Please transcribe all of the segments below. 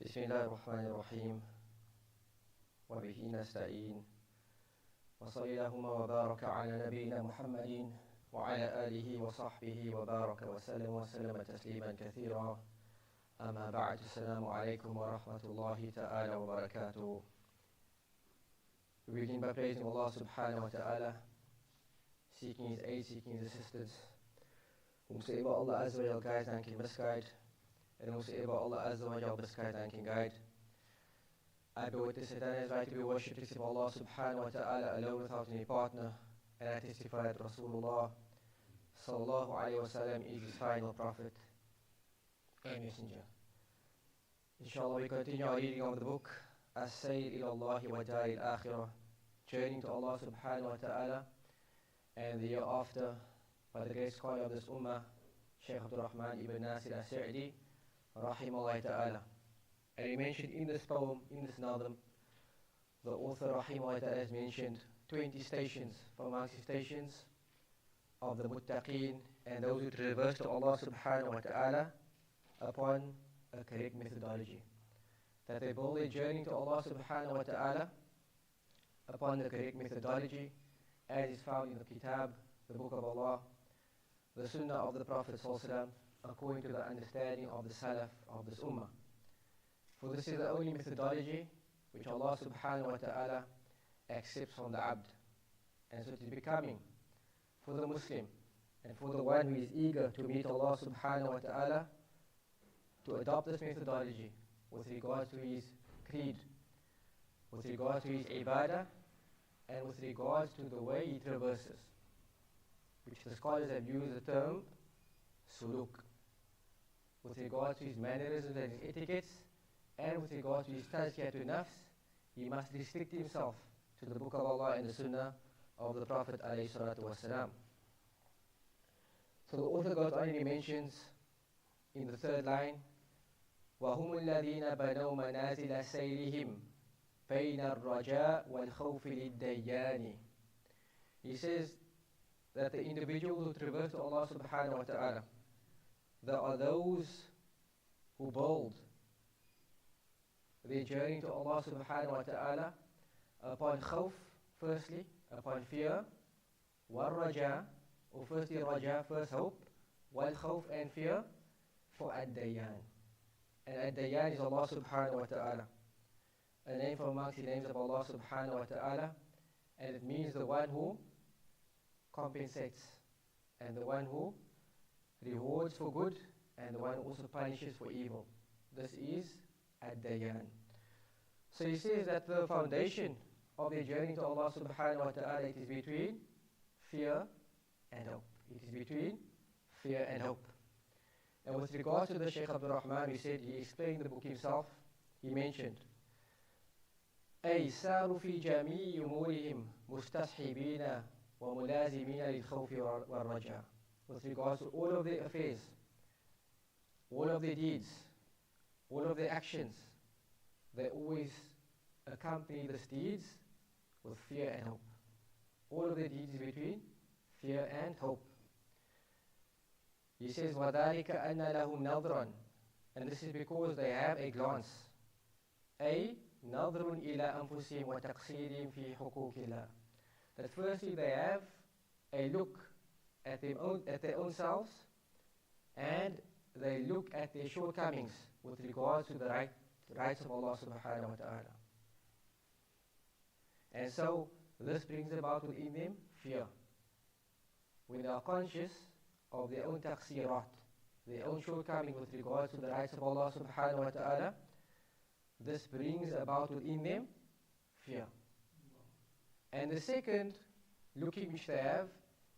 بسم الله الرحمن الرحيم وبه نستعين وصلى اللهم وبارك على نبينا محمد وعلى آله وصحبه وبارك وسلم تسليما كثيرا. أما بعد، السلام عليكم ورحمة الله تعالى وبركاته. We begin by praising Allah subhanahu wa ta'ala, seeking His aid, seeking His assistance. Whomsoever Allah Azza wa Jal guides, none can misguide, and whomsoever Allah Azza wa Jal misguides, none can guide. I bear witness that it is right to be worshipped except Allah subhanahu wa ta'ala alone without any partner, and I testify that Rasulullah sallallahu alayhi wa sallam is His final prophet and messenger. Inshallah, we continue our reading of the book As-Sayr ila Allahi wa Dari al-Akhirah, journeying to Allah subhanahu wa ta'ala and the Hereafter, by the great scholar of this ummah, Shaykh Abdurahmaan ibn Nasir al-Sa'di, rahimahullah ta'ala. And he mentioned in this poem, in this nadam, the author rahimahullah ta'ala has mentioned 20 stations from amongst the stations of the muttaqeen and those who traverse to Allah subhanahu wa ta'ala upon a correct methodology. That they build their journey to Allah subhanahu wa ta'ala upon the correct methodology as is found in the kitab, the book of Allah, the sunnah of the Prophet sallallahu alaihi wasallam, according to the understanding of the salaf of this ummah. For this is the only methodology which Allah subhanahu wa ta'ala accepts from the abd. And so it is becoming for the Muslim and for the one who is eager to meet Allah subhanahu wa ta'ala to adopt this methodology with regards to his creed, with regards to his ibadah, and with regards to the way he traverses, which the scholars have used the term suluk, with regards to his mannerisms and his etiquettes, and with regard to his tazkiyah nafs, he must restrict himself to the book of Allah and the sunnah of the Prophet alayhi salatu wasalam. So the author goes on and he mentions in the third line, وَهُمُ الَّذِينَ بَنَوْا مَنَازِلَ سَيْرِهِمْ بَيْنَ الرَّجَاءِ وَالْخَوْفِ لِلدَّيَّانِ. He says that the individuals who traverse to Allah subhanahu wa ta'ala, there are those who build their journey to Allah subhanahu wa ta'ala upon khawf, firstly, upon fear, wal raja, or firstly raja, first hope, wal khawf and fear, for ad-dayyan. And ad-dayyan is Allah subhanahu wa ta'ala, a name from amongst the names of Allah subhanahu wa ta'ala, and it means the one who compensates, and the one who rewards for good, and the one who also punishes for evil. This is ad-dayyan. So he says that the foundation of the journey to Allah subhanahu wa ta'ala, it is between fear and hope. It is between fear and hope. And with regards to the Shaykh Abdurahmaan, he said, he explained the book himself, he mentioned, أي ساروا في جميع أمورهم مستصحبين وملازمين للخوف والرجاء. With regards to all of their affairs, all of their deeds, all of their actions, they always accompany these deeds with fear and hope. All of their deeds between fear and hope. He says, وَذَلِكَ أَنَّ لَهُمْ نَظْرًا, and this is because they have a glance. أي نظر إلى أنفسهم وتقصيرهم في حقوق الله. That firstly they have a look at their own selves, and they look at their shortcomings with regards to the rights of Allah subhanahu wa ta'ala. And so this brings about within them fear. When they are conscious of their own taqsirat, their own shortcomings with regards to the rights of Allah subhanahu wa ta'ala, this brings about within them fear. And the second looking which they have,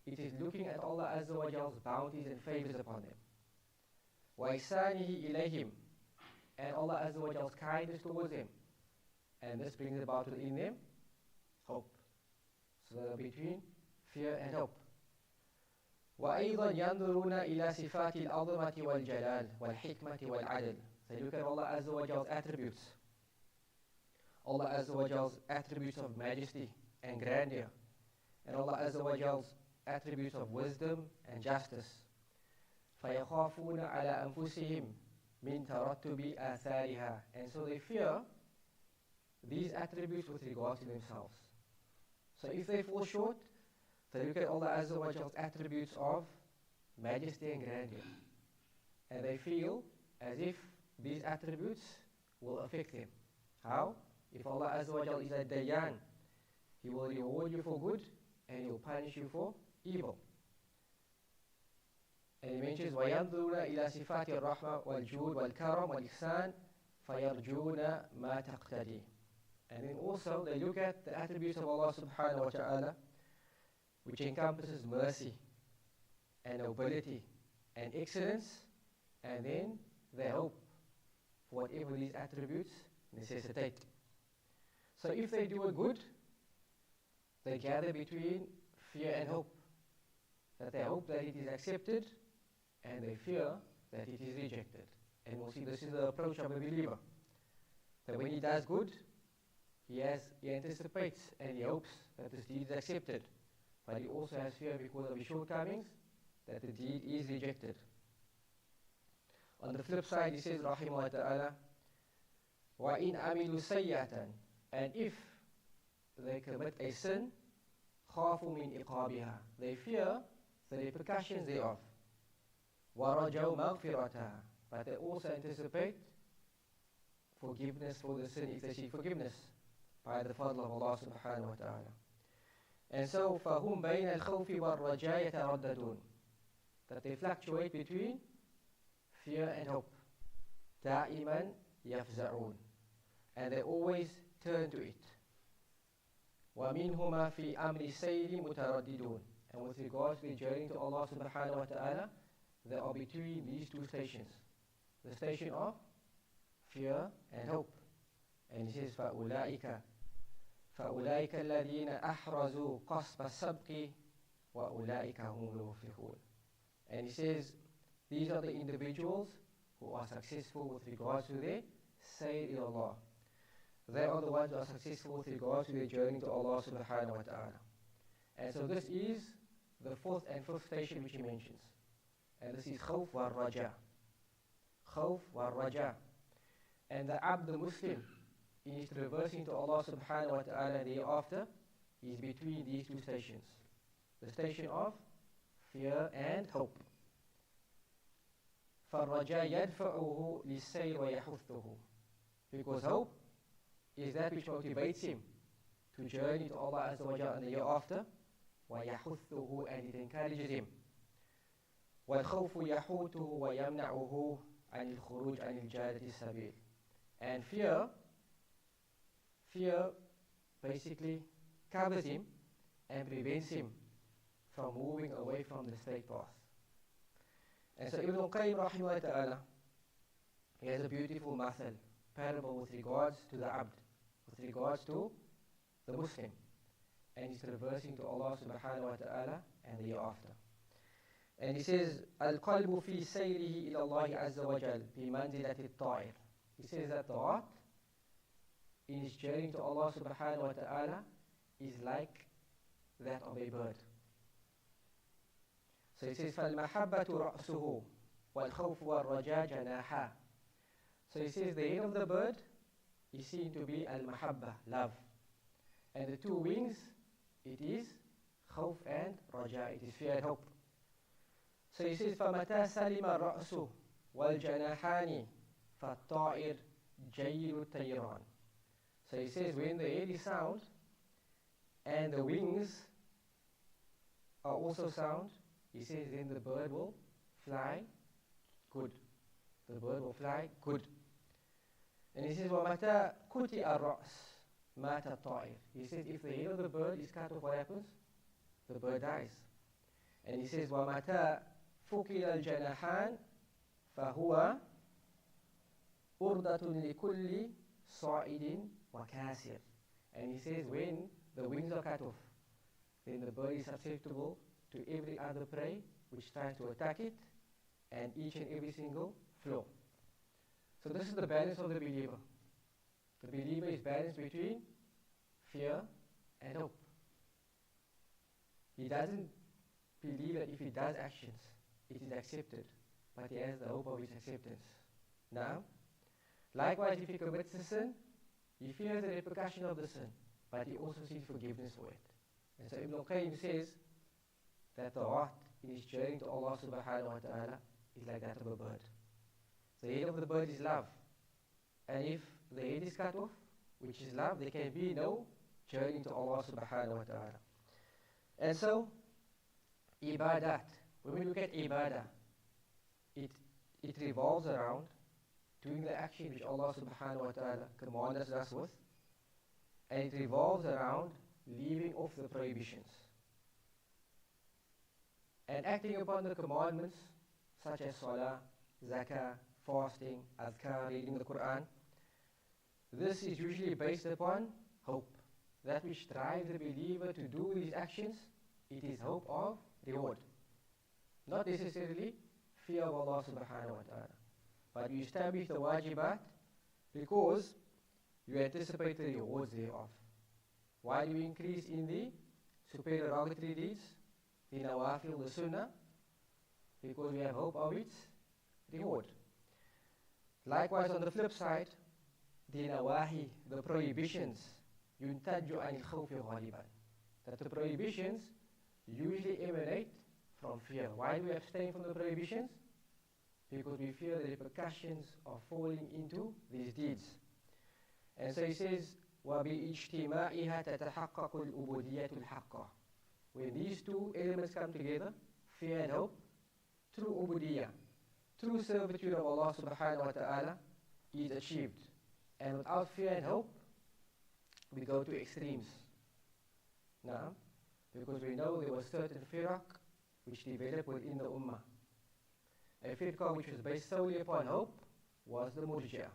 it is looking at Allah Azza wa Jal's bounties and favors upon them. وَإِحْسَانِهِ إِلَيْهِمْ, and Allah Azza wa Jal's kindness towards them. And this brings about within them hope. So between fear and hope. وَأَيْضًا يَنْظُرُونَ إِلَى صِفَاتِ الْعَظْمَةِ وَالْجَلَالِ وَالْحِكْمَةِ وَالْعَدْلِ. They look at Allah Azza wa Jal's attributes. Allah Azza wa Jal's attributes of majesty and grandeur. And Allah Azza wa Jal's attributes of wisdom and justice. فَيَخَافُونَ عَلَى أَنفُسِهِمْ min tarattubi athariha. And so they fear these attributes with regard to themselves. So if they fall short, they look at Allah Azza wa Jall's attributes of majesty and grandeur. And they feel as if these attributes will affect them. How? If Allah Azza wa Jalla is a Dayan, He will reward you for good and He will punish you for evil. And He mentions وَيَنْظُرُونَ إِلَى صِفَاتِ الرَّحْمَةِ وَالْجُودِ وَالْكَرَمِ وَالْإِحْسَانِ فَيَرْجُونَ مَا تَقْتَدِي. And then also they look at the attributes of Allah subhanahu wa ta'ala, which encompasses mercy and nobility and excellence, and then they hope for whatever these attributes necessitate. So if they do a good, they gather between fear and hope. That they hope that it is accepted, and they fear that it is rejected. And we'll see this is the approach of a believer. That when he does good, he anticipates and he hopes that this deed is accepted. But he also has fear because of his shortcomings that the deed is rejected. On the flip side, he says, Rahimahullah Ta'ala, وَإِنْ عَمِلُوا سَيَّةً. And if they commit a sin, خَافُوا مِنْ إِقَابِهَا. They fear the repercussions thereof. وَرَجَوْا مَغْفِرَتَهَا. But they also anticipate forgiveness for the sin if they seek forgiveness by the fadl of Allah subhanahu wa ta'ala. And so, فَهُمْ بَيْنَ الْخَوْفِ وَالرَّجَاءِ يَتَرَدَّدُونَ. That they fluctuate between fear and hope. دَائِمًا يَفْزَعُونَ. And they always turn to it. وَمِنْهُمَا فِي أَمْرِ السَّيْرِ مُتَرَدِّدُونَ. And with regards to the journey to Allah subhanahu wa ta'ala, they are between these two stations. The station of fear and hope. And he says, فَأُولَٰئِكَ الَّذِينَ أَحْرَزُوا قَصْبَ السَّبْقِ وَأُولَٰئِكَ هُمُ الْمُفْلِحُونَ. And he says, these are the individuals who are successful with regards to their sayr ila Allah. They are the ones who are successful with regards to their journey to Allah subhanahu wa ta'ala. And so this is the fourth and fifth station which he mentions. And this is khawf wa raja. Khawf wa raja. And the abd, the Muslim, in his reversing to Allah subhanahu wa ta'ala thereafter, is between these two stations. The station of fear and hope. فَالرَّجَى يَدْفَعُهُ لِلسَّيْرِ وَيَحُثُّهُ. Because hope is that which motivates him to journey to Allah Azza wa Jalla in the year after. وَيَحُثُّهُ. And it encourages him. وَالْخَوْفُ يَحُوتُهُ وَيَمْنَعُهُ عَنِ الْخُرُوجِ عَنِ الْجَادَةِ السَّبِيلِ. And fear basically covers him and prevents him from moving away from the straight path. And so Ibn al-Qayyim rahimahullah ta'ala, he has a beautiful mathal, parable with regards to the abd, with regards to the Muslim, and he's reversing to Allah subhanahu wa ta'ala and the year after. And he says, الْقَلْبُ فِي سَيْرِهِ إِلَى اللَّهِ عَزَّ وَجَلْ بِمَنْزِلَةِ الطَّائِرِ. He says that the heart, in his journey to Allah subhanahu wa ta'ala, is like that of a bird. So he says, فَالْمَحَبَّةُ رَأْسُهُ وَالْخَوْفُ وَالرَّجَاءُ جَنَاحًا. So he says the head of the bird is seen to be al-mahabba, love. And the two wings, it is khawf and raja, it is fear and hope. So he says, فَمَتَى سَلِمَ الرَّأْسُ وَالْجَنَاحَانِ فَالطَّائِرْ جَيِّلُ التَّيْرَانِ. So he says, when the head is sound and the wings are also sound, he says then the bird will fly good. The bird will fly good. And he says, وَمَتَى كُتِئَ الرَّأْسِ مَاتَ الطَّائِرْ. He says, if the head of the bird is cut off, what happens? The bird dies. And he says, وَمَتَى فُقِلَ الْجَنَاحَانِ فَهُوَ أُرْضَةٌ لِكُلِّ صَائِدٍ وَكَاسِرٍ. And he says, when the wings are cut off, then the bird is susceptible to every other prey which tries to attack it, and each and every single flaw. So this is the balance of the believer. The believer is balanced between fear and hope. He doesn't believe that if he does actions, it is accepted, but he has the hope of its acceptance. Now, likewise, if he commits a sin, he fears the repercussion of the sin, but he also seeks forgiveness for it. And so Ibn al-Qayyim says that the heart in his journey to Allah subhanahu wa ta'ala is like that of a bird. The head of the bird is love. And if the head is cut off, which is love, there can be no journey to Allah subhanahu wa ta'ala. And so, ibadat, when we look at ibadah, it revolves around doing the action which Allah subhanahu wa ta'ala commanded us with, and it revolves around leaving off the prohibitions and acting upon the commandments such as salah, zakah, fasting, adhkar, reading the Quran. This is usually based upon hope. That which drives the believer to do these actions, it is hope of reward. Not necessarily fear of Allah subhanahu wa ta'ala. But you establish the wajibat because you anticipate the rewards thereof. Why do we increase in the supererogatory deeds, the nawafil, the sunnah? Because we have hope of its reward. Likewise, on the flip side, the nawahi, the prohibitions, yuntaju anil khawfi ghaliban. That the prohibitions usually emanate from fear. Why do we abstain from the prohibitions? Because we fear the repercussions of falling into these deeds. And so he says, وَبِإِجْتِمَاعِهَا تَتَحَقَّقُ الْأُبُودِيَّةُ الْحَقَّةُ. When these two elements come together, fear and hope, true ubudiyah, true servitude of Allah subhanahu wa ta'ala is achieved. And without fear and hope, we go to extremes. Now, because we know there were certain firaq which developed within the ummah. A firqa which was based solely upon hope was the murji'ah.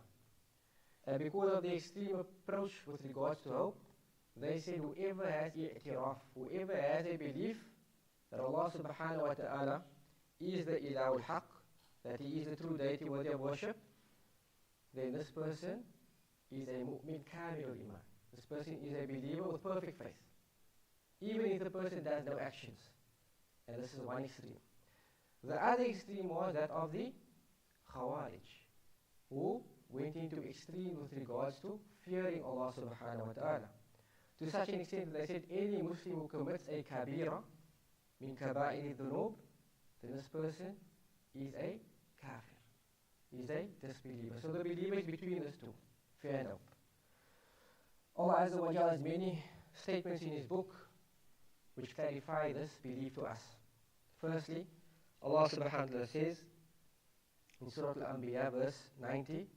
And because of the extreme approach with regards to hope, they said whoever has i'tiraf, whoever has a belief that Allah subhanahu wa ta'ala is the ilahul haq, that he is the true deity worthy of worship, then this person is a mu'min kamilul iman. This person is a believer with perfect faith. Even if the person does no actions. And this is one extreme. The other extreme was that of the Khawarij, who went into extreme with regards to fearing Allah subhanahu wa ta'ala. To such an extent that they said any Muslim who commits a kabira min kaba'iri dhunub, then this person is a kafir, is a disbeliever. So the believer is between these two, fear and hope. Allah Azza wa Jalla has many statements in His book which clarify this belief to us. Firstly, Allah subhanahu wa ta'ala says in Surah Al-Anbiya verse 90,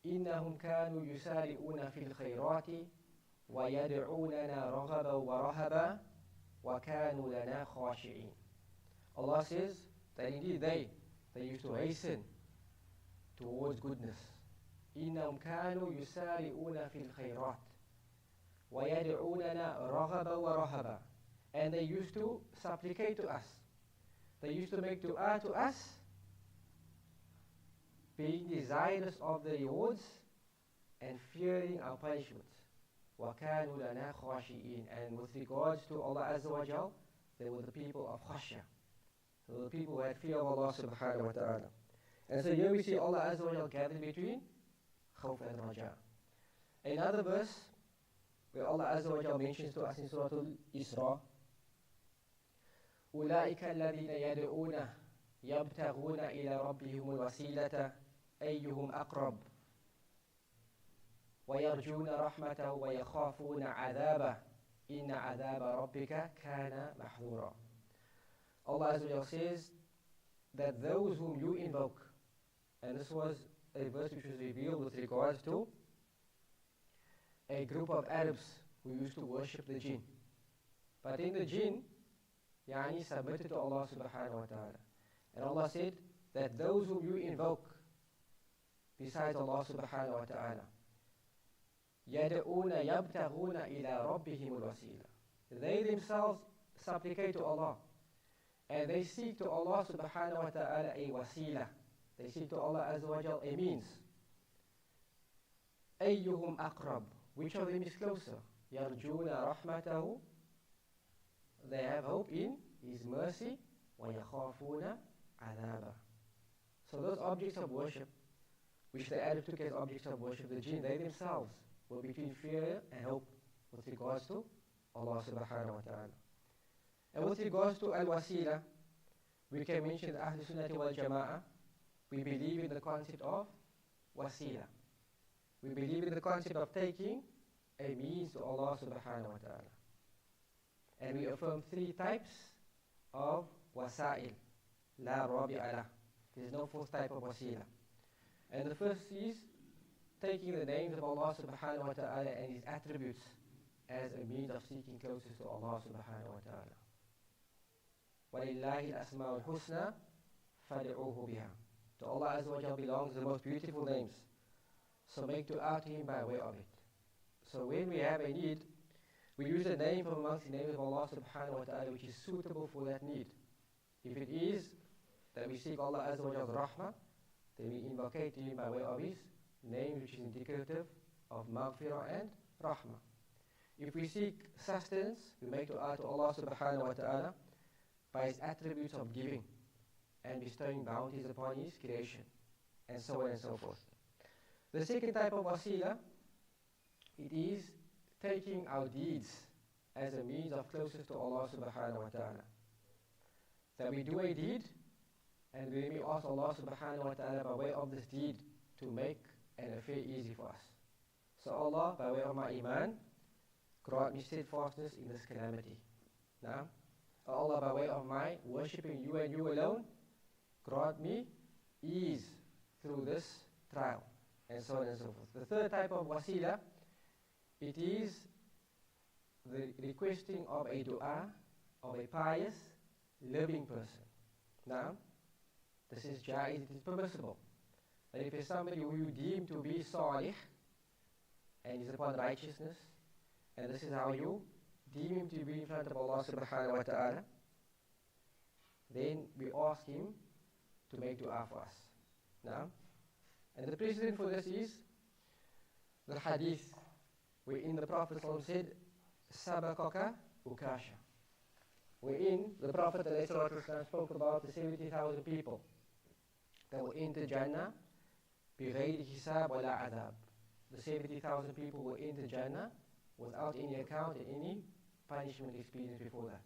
إِنَّهُمْ كَانُوا يُسَارِعُونَ فِي الْخَيْرَاتِ وَيَدْعُونَنَا رَغَبًا وَرَهَبًا وَكَانُوا لَنَا خَاشِعِينَ. Allah says that indeed they used to hasten towards goodness. إِنَّهُمْ كَانُوا يُسَارِعُونَ فِي الْخَيْرَاتِ وَيَدْعُونَنَا رَغَبًا وَرَهَبًا. And they used to supplicate to us. They used to make dua to us, being desirous of the rewards and fearing our punishments. وَكَانُوا لَنَا خَاشِئِينَ. And with regards to Allah Azza wa Jal, they were the people of khashya. They were the people who had fear of Allah subhanahu wa ta'ala. And so here we see Allah Azza wa Jal gathered between khawf and raja. Another verse where Allah Azza wa Jal mentions to us in Surah Al-Isra, أولئك الذين يدعون يبتغون إلى ربهم الوسيلة أيهم أقرب ويرجون رحمته ويخافون عذابه إن عذاب ربك كان محذورا. Allah Azza wa Jalla says that those whom you invoke, and this was a verse which was revealed with regards to a group of Arabs who used to worship the jinn. But in the jinn, submitted to Allah subhanahu wa ta'ala. And Allah said that those whom you invoke besides Allah subhanahu wa ta'ala, يَدْعُونَ يَبْتَغُونَ إِلَىٰ رَبِّهِمُ الْوَسِيلَةِ. They themselves supplicate to Allah. And they seek to Allah subhanahu wa ta'ala a wasila. They seek to Allah Azza wa Jal a means. أَيُّهُمْ أَقْرَبُ. Which of them is closer? يَرْجُونَ رَحْمَتَهُ. They have hope in His mercy. وَيَخَافُونَ عَذَابًا. So those objects of worship, which the Arabs took as objects of worship, the jinn, they themselves were between fear and hope with regards to Allah subhanahu wa ta'ala. And with regards to al-wasila, we can mention the Ahl Sunnati wal Jama'ah. We believe in the concept of wasila. We believe in the concept of taking a means to Allah subhanahu wa ta'ala. And we affirm three types of wasail. La rabi'a lah. There is no fourth type of wasila. And the first is taking the names of Allah subhanahu wa ta'ala and His attributes as a means of seeking closest to Allah subhanahu wa ta'ala. وَلِلَّهِ الْأَسْمَاءُ الْحُسْنَى فَادْعُوهُ بِهَا. To Allah Azza wa Jalla belongs the most beautiful names. So make dua to Him by way of it. So when we have a need, we use a name from amongst the names of Allah subhanahu wa ta'ala which is suitable for that need. If it is that we seek Allah Azza wa Jalla's rahmah, then we invocate to Him by way of His name which is indicative of maghfirah and rahmah. If we seek sustenance, we make dua to Allah subhanahu wa ta'ala by His attributes of giving and bestowing bounties upon His creation, and so on and so forth. The second type of wasila, it is taking our deeds as a means of closest to Allah subhanahu wa ta'ala. That we do a deed, and then we ask Allah subhanahu wa ta'ala by way of this deed to make an affair easy for us. So Allah, by way of my iman, grant me steadfastness in this calamity. Now, Allah, by way of my worshipping you and you alone, grant me ease through this trial, and so on and so forth. The third type of wasila, it is the requesting of a dua of a pious, living person. Now, this is jaiz, it is permissible. And if it's somebody who you deem to be salih, and is upon righteousness, and this is how you deem him to be in front of Allah subhanahu wa ta'ala, then we ask him to make dua for us. Now, and the precedent for this is the hadith wherein the Prophet said, Sabakaka Ukasha, wherein the Prophet spoke about the 70,000 people that will enter Jannah بغير حساب ولا عذاب. The 70,000 people will enter Jannah without any account and any punishment experienced before that.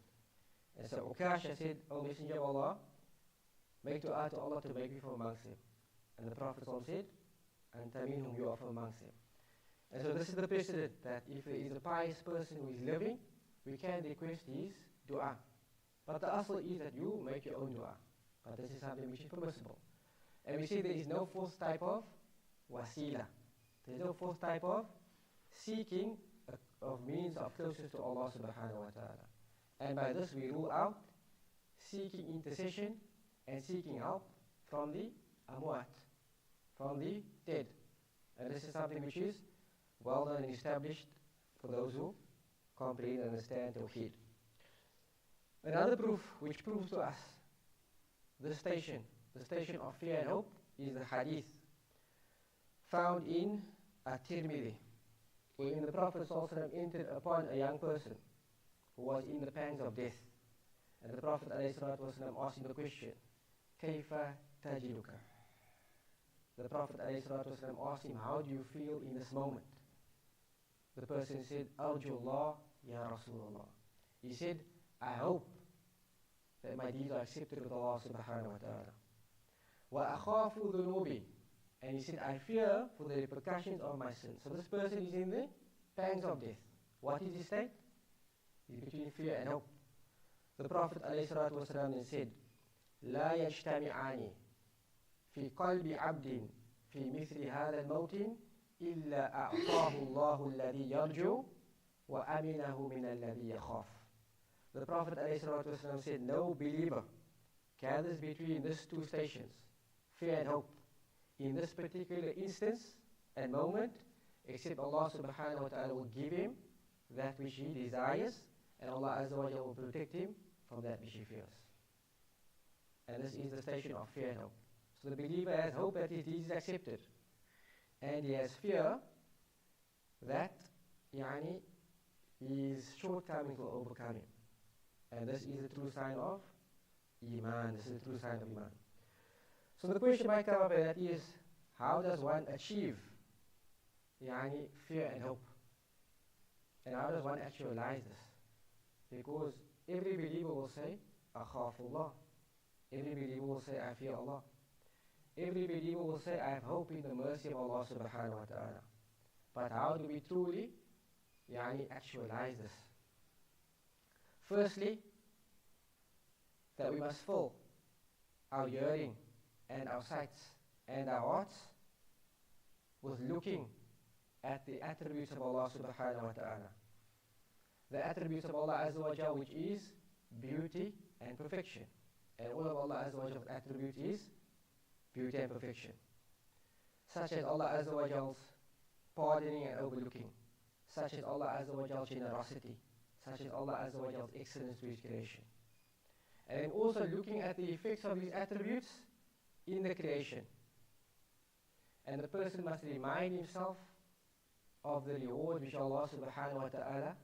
And so Ukasha said, O Messenger of Allah, make dua to Allah to make me from amongst them. And the Prophet said, Anta minhum, you are from amongst them. And so this is the precedent that if there is a pious person who is living, we can request his dua. But the asl is that you make your own dua. But this is something which is permissible. And we see there is no fourth type of wasila. There is no fourth type of seeking of means of closeness to Allah subhanahu wa ta'ala. And by this we rule out seeking intercession and seeking help from the amwat, from the dead. And this is something which is well known and established for those who comprehend and understand Tawheed. Another proof which proves to us the station of fear and hope, is the hadith found in At-Tirmidhi, wherein the Prophet ﷺ entered upon a young person who was in the pangs of death. And the Prophet ﷺ asked him the question, Kayfa tajiduka? The Prophet ﷺ asked him, how do you feel in this moment? The person said, Arjullah ya Rasulullah. He said, I hope that my deeds are accepted with Allah subhanahu wa ta'ala. Wa akhafu dhunubi. And he said, I fear for the repercussions of my sins. So this person is in the pangs of death. What is his state? He's between fear and hope. The Prophet ﷺ then said, لا يجتمعان في قلب عبد في مثل هذا الموت إلا أعطاه الله الذي يرجو وأمنه من الذي يخاف. The Prophet ﷺ said, no believer gathers between these two stations, fear and hope, in this particular instance and moment, except Allah subhanahu wa ta'ala will give him that which he desires, and Allah Azza wa Jalla will protect him from that which he fears. And this is the station of fear and hope. So the believer has hope that his deed is accepted, and he has fear that his shortcomings will overcome him. And this is the true sign of Iman. This is the true sign of Iman. So the question might come up, and that is, how does one achieve fear and hope? And how does one actualize this? Because every believer will say, Akhafullah. Every believer will say, I fear Allah. Every believer will say, I have hope in the mercy of Allah subhanahu wa ta'ala. But how do we truly actualize this? Firstly, that we must fill our hearing and our sights and our hearts with looking at the attributes of Allah subhanahu wa ta'ala. The attributes of Allah Azza wa Jal, which is beauty and perfection. And all of Allah Azza wa Jal's attributes is beauty and perfection. Such as Allah Azza wa Jal's pardoning and overlooking. Such as Allah Azza wa Jal's generosity. Such as Allah Azza wa Jal's excellence to His creation. And then also looking at the effects of His attributes in the creation. And the person must remind himself of the reward which Allah subhanahu wa ta'ala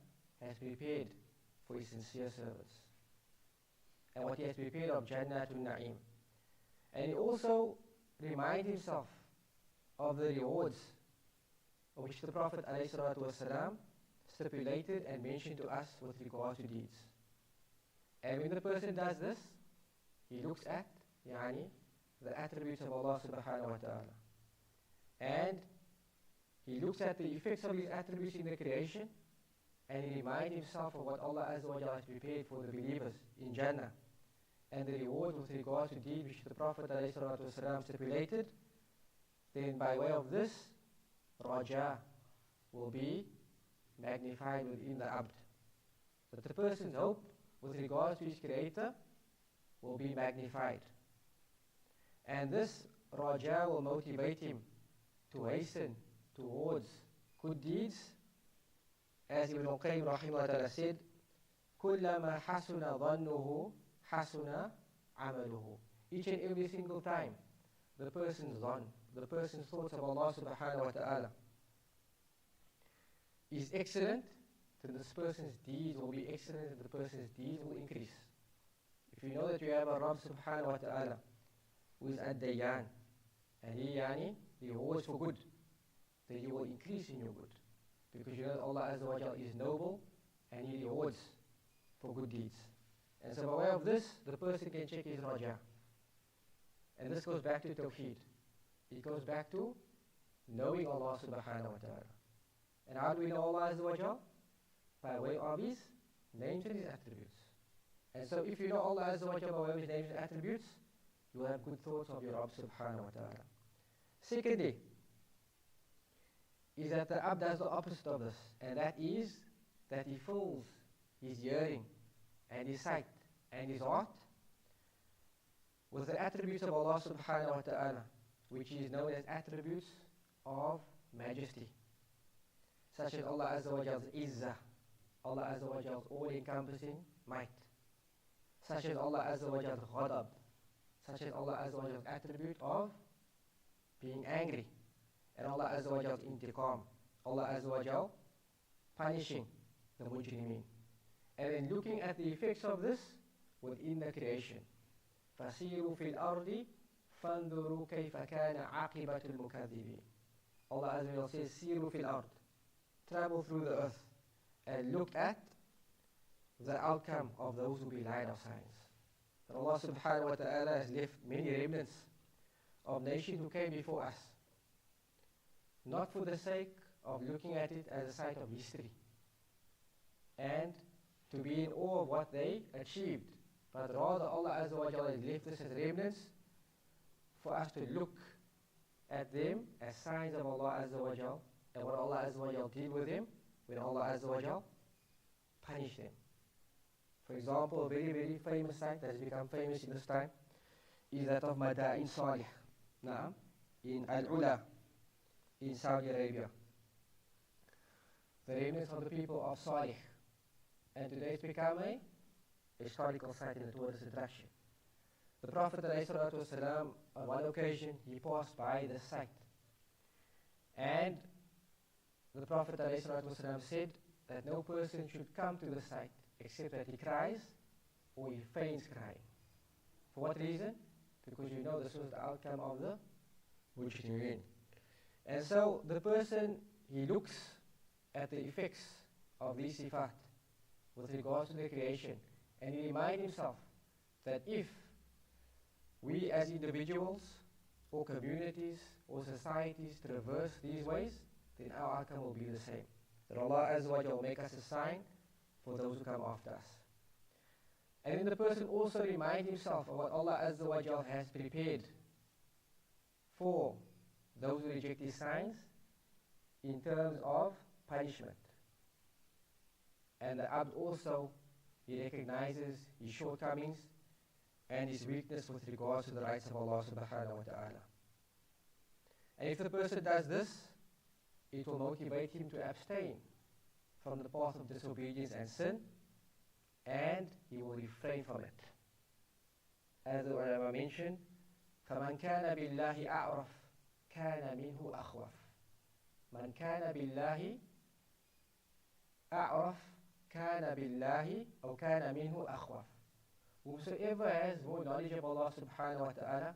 has prepared for His sincere servants. And what He has prepared of Jannatul Na'im. And he also remind himself of the rewards which the Prophet ﷺ stipulated and mentioned to us with regard to deeds. And when the person does this, he looks at the attributes of Allah subhanahu wa ta'ala. And he looks at the effects of His attributes in the creation, and he reminds himself of what Allah Azza wa Jalla has prepared for the believers in Jannah, and the reward with regard to deeds which the Prophet ﷺ stipulated. Then by way of this, Raja will be magnified within the Abd. That the person's hope with regards to his Creator will be magnified. And this Raja will motivate him to hasten towards good deeds. As Ibn al-Qayyim rahimahullah said, كُلَّمَا حَسُنَ ظَنُّهُ حَسُنَ عَمَلُهُ. Each and every single time the person's dhan, the person's thoughts of Allah subhanahu wa ta'ala is excellent, then this person's deeds will be excellent and the person's deeds will increase. If you know that you have a Rabb subhanahu wa ta'ala who is ad-Dayyan, and He rewards for good, then He will increase in your good. Because you know that Allah Azza wa Jalla is noble and He rewards for good deeds. And so by way of this, the person can check his Raja. And this goes back to Tawheed. It goes back to knowing Allah subhanahu wa ta'ala. And how do we know Allah Azza wa Jalla? By way of His names and His attributes. And so if you know Allah Azza wa Jalla by way of His names and attributes, you will have good thoughts of your Rabb subhanahu wa ta'ala. Secondly, is that the Abd does the opposite of this, and that is that he fills his hearing and his sight and his heart with the attributes of Allah subhanahu wa ta'ala, which is known as attributes of majesty, such as Allah Azza wa Jal's Izzah, Allah Azza wa Jal's all-encompassing might, such as Allah Azza wa Jal's Ghadab, such as Allah Azza wa Jal's attribute of being angry, and Allah Azza wa Jal's intiqam, Allah Azza wa Jal punishing the mujrimeen. And then looking at the effects of this within the creation. فَسِيرُوا فِي الْأَرْضِ فَانْظُرُوا كَيْفَ كَانَ عَاقِبَةُ الْمُكَذِّبِينَ. Allah Azza wa Jal says, سِيرُوا فِي الْأَرْضِ, travel through the earth and look at the outcome of those who belied our signs. And Allah subhanahu wa ta'ala has left many remnants of nations who came before us, not for the sake of looking at it as a site of history and to be in awe of what they achieved, but rather Allah Azza wa Jalla has left us as remnants for us to look at them as signs of Allah Azza wa Jalla and what Allah Azza wa Jalla did with them when Allah Azza wa Jalla punished them. For example, a very, very famous site that has become famous in this time is that of Madain Salih, in Al-Ula, in Saudi Arabia. The remnants of the people of Salih. And today it's become a historical site and a tourist attraction. The Prophet ﷺ, on one occasion, he passed by the site. And the Prophet ﷺ said that no person should come to the site except that he cries or he feigns crying. For what reason? Because you know this was the outcome of the mujrimin. And so the person, he looks at the effects of these sifat with regards to the creation, and he reminds himself that if we as individuals or communities or societies traverse these ways, then our outcome will be the same. That Allah Azza wa Jalla will make us a sign for those who come after us. And then the person also reminds himself of what Allah Azza wa Jalla has prepared for those who reject His signs in terms of punishment. And the Abd also, he recognizes his shortcomings and his weakness with regards to the rights of Allah subhanahu wa ta'ala. And if the person does this, it will motivate him to abstain from the path of disobedience and sin, and he will refrain from it. As the ulama mentioned, فَمَنْ كَانَ بِاللَّهِ أَعْرَفْ كَانَ مِنْهُ أَخْوَفْ. مَنْ كَانَ بِاللَّهِ أَعْرَفْ كَانَ بِاللَّهِ أو كَانَ مِنْهُ أَخْوَفْ. Whosoever has more knowledge of Allah subhanahu wa ta'ala,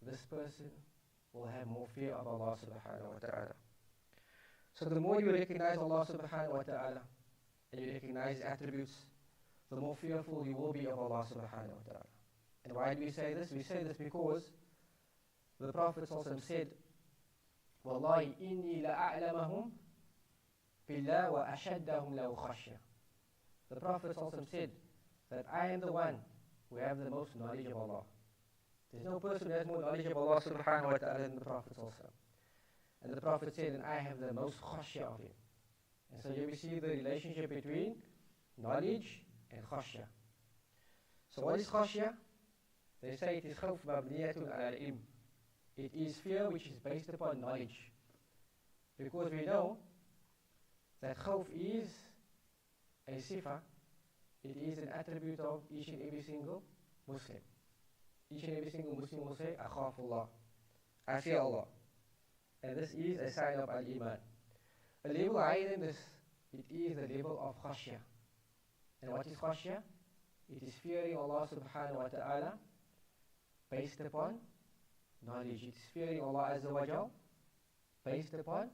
this person will have more fear of Allah subhanahu wa ta'ala. So the more you recognize Allah subhanahu wa ta'ala and you recognize His attributes, the more fearful you will be of Allah subhanahu wa ta'ala. And why do we say this? We say this because the Prophet said, وَاللَّهِ إِنِّي لَأَعْلَمَهُمْ بِاللَّهِ وَأَشَدَّهُمْ لَهُ خَشْيَةً. The Prophet said that I am the one who have the most knowledge of Allah. There's no person who has more knowledge of Allah subhanahu wa ta'ala than the Prophet also. And the Prophet said, and I have the most khashya of him. And so here we see the relationship between knowledge and khashya. So what is khashya? They say it is khawf mabniyatun ala al-ilm. It is fear which is based upon knowledge. Because we know that khawf is a sifa, it is an attribute of each and every single Muslim. Each and every single Muslim will say, Akhafullah, I fear Allah. And this is a sign of al-Iman. A level higher than this, it is the level of khashya. And what is khashya? It is fearing Allah subhanahu wa ta'ala based upon knowledge. It is fearing Allah Azza wa Jal based upon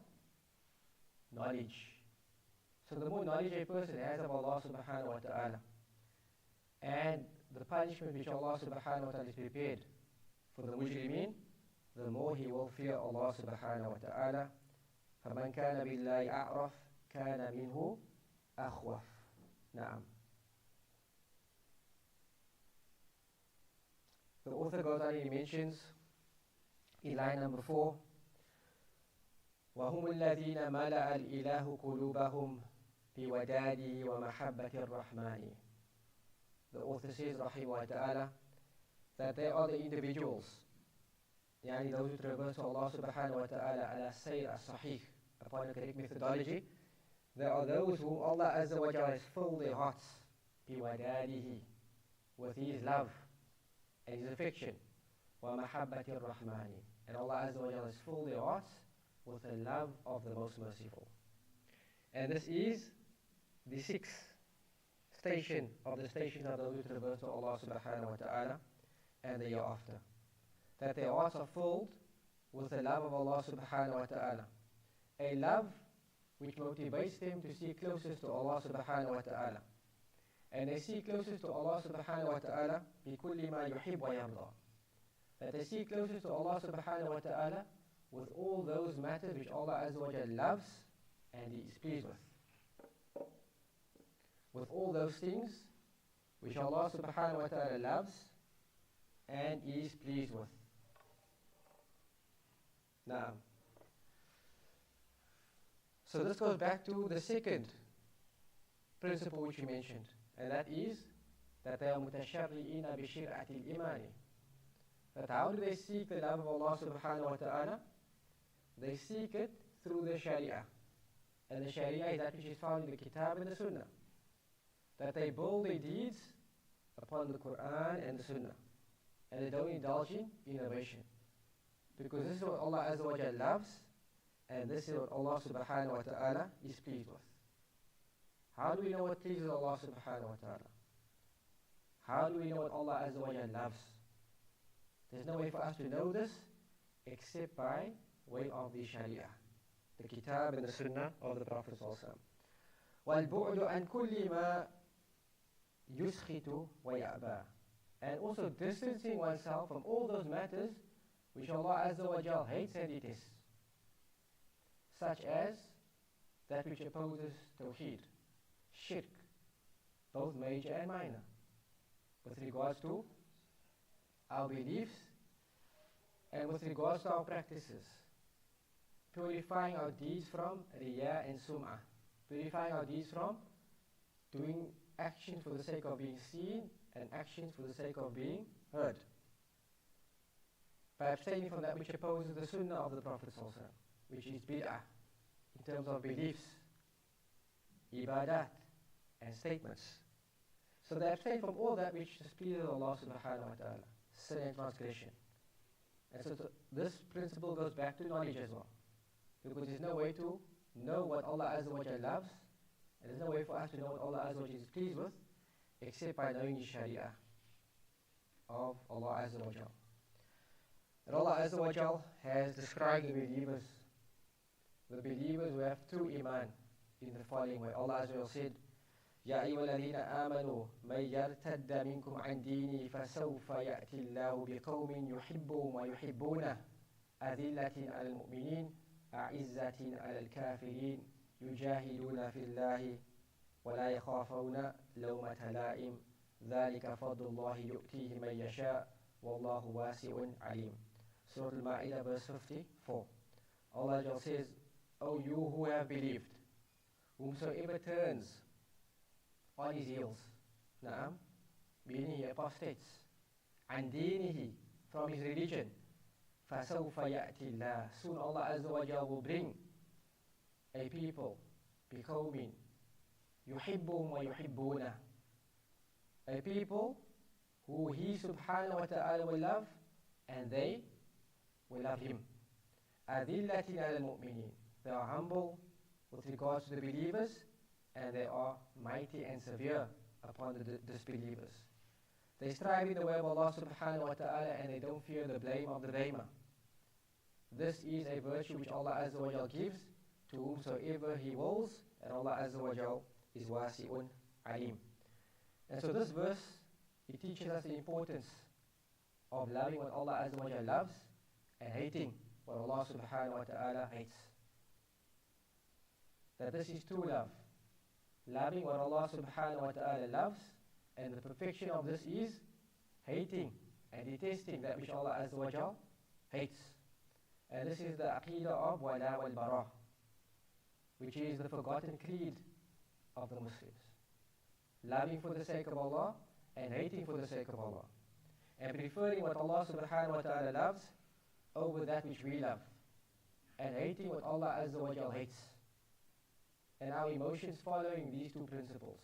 knowledge. So the more knowledge a person has of Allah subhanahu wa ta'ala and the punishment which Allah subhanahu wa ta'ala is prepared for the mujrimeen, the more he will fear Allah subhanahu wa ta'ala. فَمَنْ كَانَ بِاللَّهِ أَعْرَفْ كَانَ مِنْهُ أَخْوَفْ. Naam. The author goes on and he mentions in line number 4, وَهُمُ الَّذِينَ مَلَأَ الْإِلَهُ قُلُوبَهُمْ بِوَدَادِهِ وَمَحَبَّةِ الرَّحْمَانِ. The author says, rahimahullah ta'ala, that they are the individuals, yani those who traverse to Allah subhanahu wa ta'ala ala sayr as-sahih, upon a correct methodology. There are those whom Allah Azza wa Jalla has filled their hearts biwadadihi, with His love and His affection, wa mahabbati ar-rahmani, and Allah Azza wa Jalla has filled their hearts with the love of the Most Merciful. And this is the sixth station of the stations of those who traverse to Allah subhanahu wa ta'ala and the hereafter. That their hearts are filled with the love of Allah subhanahu wa ta'ala. A love which motivates them to seek closest to Allah subhanahu wa ta'ala. And they seek closest to Allah subhanahu wa ta'ala بِكُلِّ مَا يُحِبْ وَيَرْضَى. That they seek closest to Allah subhanahu wa ta'ala with all those matters which Allah Azza wa Jalla loves and He is pleased with. With all those things which Allah subhanahu wa ta'ala loves and is pleased with. Now, so this goes back to the second principle which we mentioned, and that is that they are mutasharri'ina bi shir'ati al-imani. That how do they seek the love of Allah subhanahu wa ta'ala? They seek it through the sharia. And the sharia is that which is found in the kitab and the sunnah. That they build their deeds upon the Quran and the sunnah. And they don't indulge in innovation. Because this is what Allah Azza wa Jalla loves, and this is what Allah subhanahu wa ta'ala is pleased with. How do we know what pleases Allah subhanahu wa ta'ala? How do we know what Allah Azza wa Jalla loves? There's no way for us to know this except by way of the Sharia, the Kitab and the Sunnah of the Prophet ﷺ. وَالْبُعْدُ عَنْ كُلِّ مَا يُسْخِطُ وَيَأْبَى. And also distancing oneself from all those matters which Allah Azza wa Jal hates and detests, such as that which opposes Tawheed, Shirk, both major and minor, with regards to our beliefs and with regards to our practices, purifying our deeds from Riya and Sum'ah, purifying our deeds from doing actions for the sake of being seen and actions for the sake of being heard, by abstaining from that which opposes the Sunnah of the Prophet ﷺ, which is bid'ah in terms of beliefs, ibadat, and statements. So they abstain from all that which displeases Allah subhanahu wa ta'ala, sin and transgression. And so this principle goes back to knowledge as well, because there's no way to know what Allah Azza wa Jalla loves, and there's no way for us to know what Allah Azza wa Jalla is pleased with, except by knowing the Sharia of Allah Azza wa Jalla. And Allah Azza wa Jalla has described the believers who have true iman, in the following way. Allah Azza wa Jalla said, يا أيها الذين آمنوا من يرتد منكم عن دينه فسوف يأتي الله بقوم يحبهم ويحبونه أذلة على المؤمنين أعزة على الكافرين يجاهدون في الله ولا يخافون لومة لائم ذلك فضل الله يؤتيه من يشاء والله واسع عليم. Surah Al-Ma'idah verse 54. Allah Jal says, O you who have believed, whomsoever turns on his heels, na'am, meaning he apostates, and dinihi, from his religion, فَسَوْفَ يَأْتِي اللَّهِ, soon Allah Azza wa Jal will bring a people, بِقَوْمٍ يُحِبُّهُمْ وَيُحِبُّونَ, a people who he subhanahu wa ta'ala will love, and they will love him. أَذِلَّةٍ عَلَى الْمُؤْمِنِينَ, they are humble with regards to the believers, and they are mighty and severe upon the disbelievers. They strive in the way of Allah subhanahu wa ta'ala, and they don't fear the blame of the blamer. This is a virtue which Allah Azza wa Jal gives to whomsoever He wills, and Allah Azza wa Jal is wasi'un alim. And so this verse, it teaches us the importance of loving what Allah Azza wa Jal loves and hating what Allah subhanahu wa ta'ala hates. That this is true love. Loving what Allah subhanahu wa ta'ala loves, and the perfection of this is hating and detesting that which Allah Azza wa Jal hates. And this is the aqidah of wala wal bara, which is the forgotten creed of the Muslims. Loving for the sake of Allah and hating for the sake of Allah, and preferring what Allah subhanahu wa ta'ala loves over that which we love, and hating what Allah Azza wa Jal hates. And our emotions following these two principles,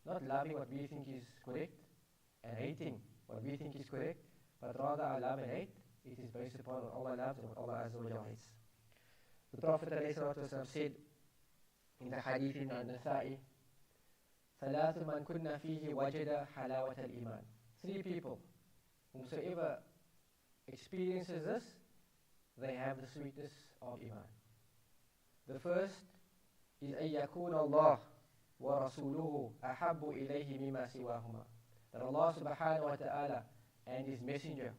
not loving what we think is correct and hating what we think is correct, but rather our love and hate, it is based upon what Allah loves and what Allah Azza wa Jal hates. The Prophet ﷺ said in the hadith in An-Nasa'i, ثلاث من كنا فيه وجد حلاوة الإيمان. Three people, whomsoever experiences this, they have the sweetness of Iman. The first is أن يكون الله ورسوله أحب إليه مما سواهما. That Allah subhanahu wa ta'ala and His Messenger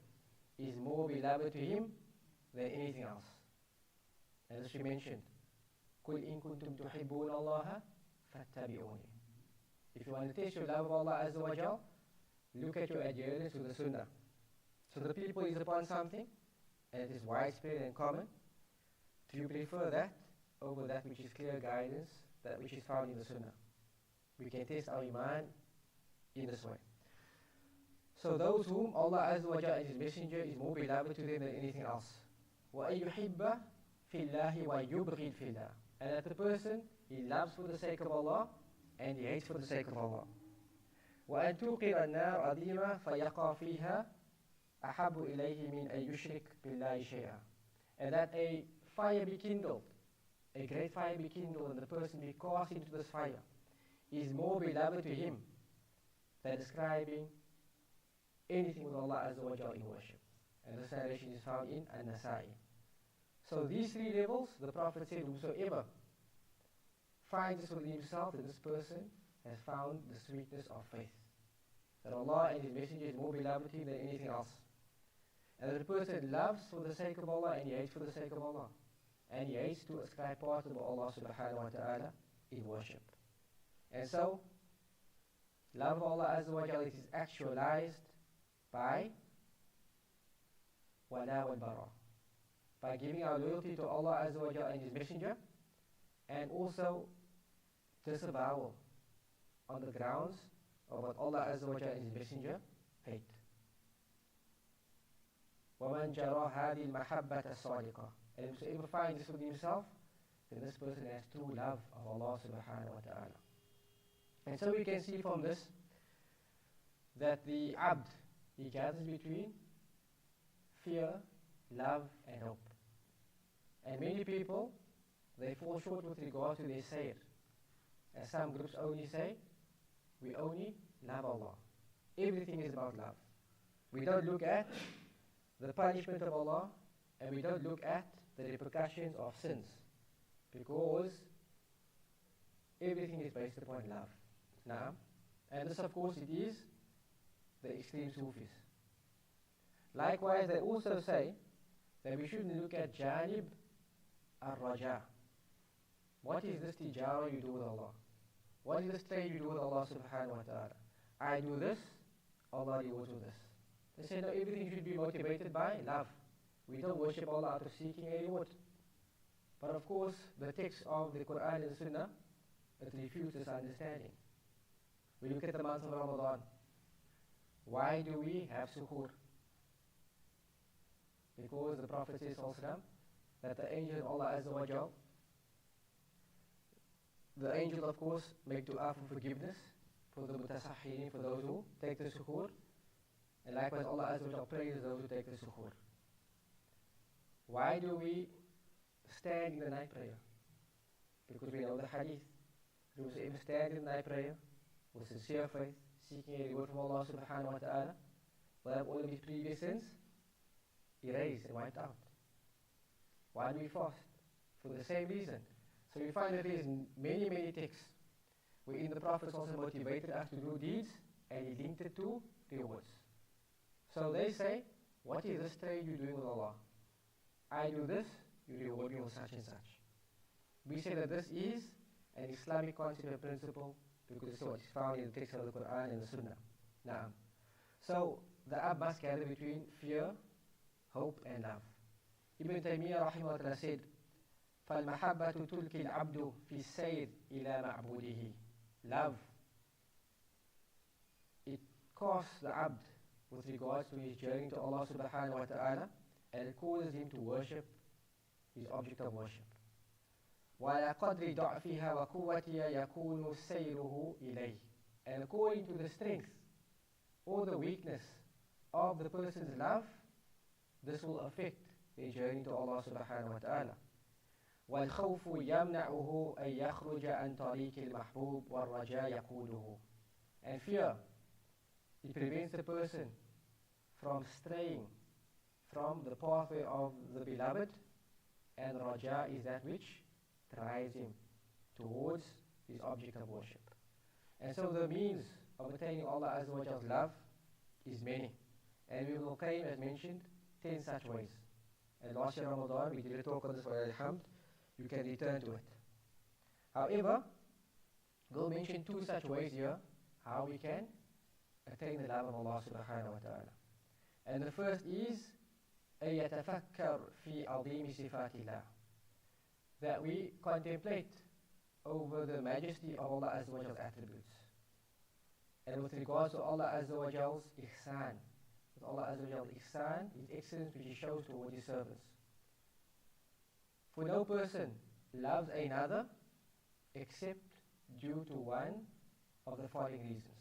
is more beloved to him than anything else. And as we mentioned, قُلْ إِن كُنْتُمْ تُحِبُّونَ اللَّهَ فَاتَّبِعُونِ. If you want to test your love of Allah Azza wa Jal, look at your adherence to the Sunnah. So the people is upon something, and it is widespread and common. Do you prefer that over that which is clear guidance, that which is found in the Sunnah? We can test our Iman in this way. So those whom Allah Azza wa Jalla and His Messenger is more beloved to them than anything else. وَأَن يُحِبَّ فِي اللَّهِ وَيُبْغِضْ فِي اللَّهِ. And that the person, he loves for the sake of Allah and he hates for the sake of Allah. وَأَن تُوقِرَ النَّارَ عَظِيمًا فَيَقَعْ فِيهَا أَحَبُّ إِلَيْهِ مِنْ أَن يُشْرِكْ بِاللَّهِ شَيْئًا. And that a fire be kindled, a great fire be kindled, and the person be cast into this fire is more beloved to him than describing anything with Allah Azza wa Jalla in worship. And this narration is found in An-Nasa'i. So these three levels, the Prophet said, whosoever finds this within himself, that this person has found the sweetness of faith. That Allah and His Messenger is more beloved to him than anything else. And that the person loves for the sake of Allah and he hates for the sake of Allah. And he hates to ascribe part of Allah subhanahu wa ta'ala in worship. And so, love of Allah Azza wa Jalla is actualized by wala wal bara, by giving our loyalty to Allah Azza wa Jalla and His Messenger, and also disavowal on the grounds of what Allah Azza wa Jalla and His Messenger hate. وَمَنْ جَرَى هَذِي الْمَحَبَّةَ الصَّادِقَةَ. And whoever finds this within himself, then this person has true love of Allah subhanahu wa ta'ala. And so we can see from this that the abd, he gathers between fear, love and hope. And many people, they fall short with regard to their sayr. As some groups only say, we only love Allah. Everything is about love. We don't look at the punishment of Allah, and we don't look at the repercussions of sins, because everything is based upon love. Now, and this of course it is the extreme Sufis. Likewise, they also say that we shouldn't look at janib al-raja. What is this tijara you do with Allah? What is this trade you do with Allah subhanahu wa ta'ala? I do this, Allah rewards with this. They say no, everything should be motivated by love. We don't worship Allah out of seeking a reward. But of course, the text of the Quran and Sunnah, it refutes this understanding. We look at the month of Ramadan. Why do we have suhoor? Because the Prophet says that the angel of Allah Azza wa Jal, the angel of course make dua for forgiveness for the mutasahhirin, for those who take the suhoor. And likewise Allah Azza wa Jal praises those who take the suhoor. Why do we stand in the night prayer? Because we know the hadith. Whosoever stand in the night prayer with sincere faith, seeking a reward from Allah subhanahu wa ta'ala, will have all of his previous sins erased and wiped out. Why do we fast? For the same reason. So we find that there is many texts wherein the Prophet also motivated us to do deeds and he linked it to rewards. So they say, what is this trade you're doing with Allah? I do this, you reward me with such and such. We say that this is an Islamic concept and principle because it's what is found in the text of the Quran and the Sunnah. Now, so the ab must gather between fear, hope and love. Ibn Taymiyyah rahimahullah said, فَالْمَحَبَّةُ تُلْكِ الْعَبْدُ فِي السَّيْرِ إِلَى مَعْبُودِهِ. Love, it costs the abd with regards to his journey to Allah subhanahu wa ta'ala, and it causes him to worship his object of worship. وَعَلَى قَدْرِ ضَعْفِهَا وَقُوَّتِهَا يَكُونُ سَيْرُهُ إِلَيْهِ. And according to the strength or the weakness of the person's love, this will affect their journey to Allah subhanahu wa ta'ala. وَالْخَوْفُ يَمْنَعُهُ أَن يَخْرُجَ عَنْ طَرِيقِ الْمَحْبُوبِ وَالرَّجَاءِ يَقُودُهُ. And fear, it prevents the person from straying from the pathway of the beloved, and raja is that which drives him towards his object of worship. And so the means of attaining Allah Azza wa Jalla's love is many, and we will claim, as mentioned, 10 such ways. And last year Ramadan we did a talk on this, for Alhamd. You can return to it. However, we'll mention 2 such ways here how we can attain the love of Allah subhanahu wa ta'ala. And the first is أن يتفكر في عظيم صفات الله, that we contemplate over the majesty of Allah Azza wa Jall's attributes. And with regards to Allah Azza wa Jall's ihsan, with Allah Azza wa Jall's ihsan, His excellence which He shows towards His servants. For no person loves another except due to one of the following reasons.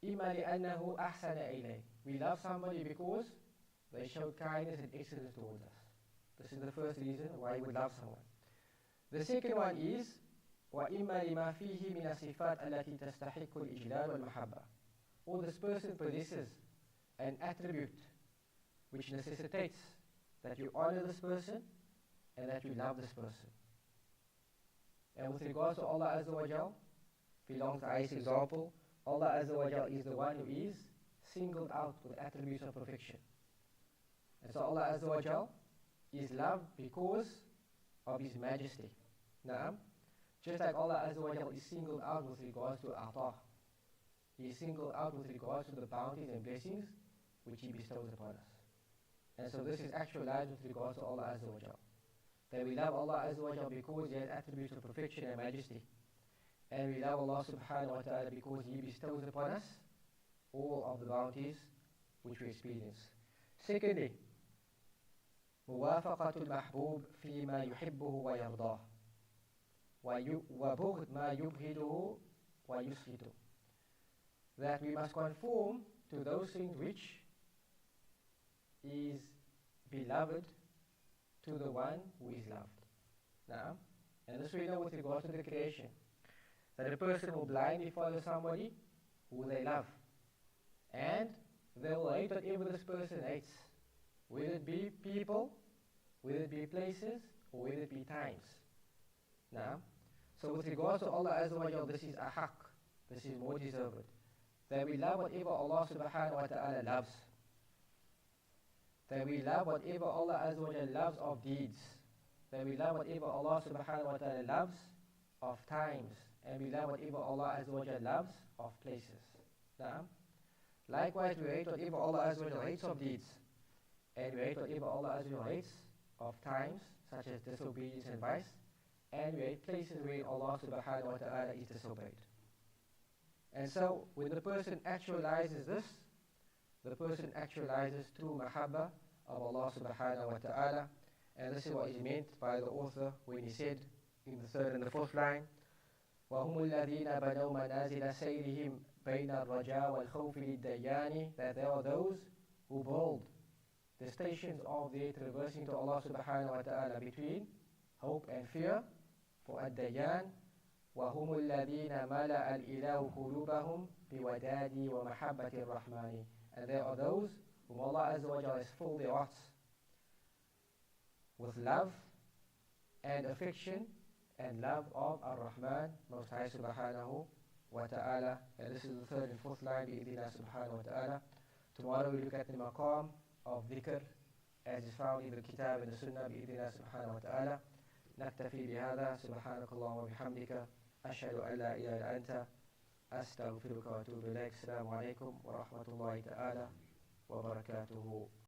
إِمَّا لِأَنَّهُ أَحْسَنَ إِلَيْهِ. We love somebody because they showed kindness and excellence towards us. This is the first reason why we love someone. The second one is وَإِمَّا لِمَا فِيهِ مِنَ الصِّفَاتِ الَّتِي تَسْتَحِقُّ الْإِجْلَالَ وَالْمَحَبَّةِ. Or this person possesses an attribute which necessitates that you honor this person, and that you love this person. And with regards to Allah Azza wa Jal, belongs to Ayah's example, Allah Azza wa Jal is the one who is singled out with attributes of perfection. And so Allah Azza wa Jal is loved because of His majesty. Naam. Just like Allah Azza wa Jal is singled out with regards to Ata. He is singled out with regards to the bounties and blessings which He bestows upon us. And so this is actualized with regards to Allah Azza wa Jal. That we love Allah Azza wa Jal because He has attributes of perfection and majesty. And we love Allah subhanahu wa ta'ala because He bestows upon us all of the bounties which we experience. Secondly, موافقة المحبوب فيما يحبه ويرضاه وبغض ما يبغضه ويسخطه. That we must conform to those things which is beloved to the one who is loved. Now, and this we know with regard to the creation. That a person will blindly follow somebody who they love. And they will hate whatever this person hates. Whether it be people, whether it be places, or whether it be times. Now, so with regards to Allah Azza wa Jal, this is a haqq. This is more deserved. That we love whatever Allah subhanahu wa ta'ala loves. That we love whatever Allah Azza wa Jal loves of deeds. That we love whatever Allah subhanahu wa ta'ala loves of times. And we love whatever Allah Azza wa Jal loves of places. Now, likewise, we hate whatever Allah Azza wa Jal hates of deeds. And we hate whatever Allah Azza wa Jal hates of times, such as disobedience and vice. And we hate places where Allah subhanahu wa ta'ala is disobeyed. And so, when the person actualizes this, the person actualizes true mahabbah of Allah subhanahu wa ta'ala. And this is what is meant by the author when he said in the third and the fourth line, وهم الذين بنوا منازل سيرهم بين الرجاء والخوف للديان, that there are those who build the stations of their traversing to Allah subhanahu wa ta'ala between hope and fear for ad-dayan. وهم الذين ملأ الإله قلوبهم بوداد ومحبة الرحمن, and there are those whom Allah Azza wa Jalla has filled their hearts with love and affection and love of Ar-Rahman, Most High subhanahu wa ta'ala. And this is the third and fourth line, bi'idhnillah subhanahu wa ta'ala. Tomorrow we look at the maqam of dhikr as is found in the kitab and the sunnah, bi'idhnillah subhanahu wa ta'ala. نكتفي بهذا. سبحانك اللهم وبحمدك أشهد أن لا إله إلا أنت أستغفرك وأتوب إليك. السلام عليكم ورحمة الله تعالى وبركاته.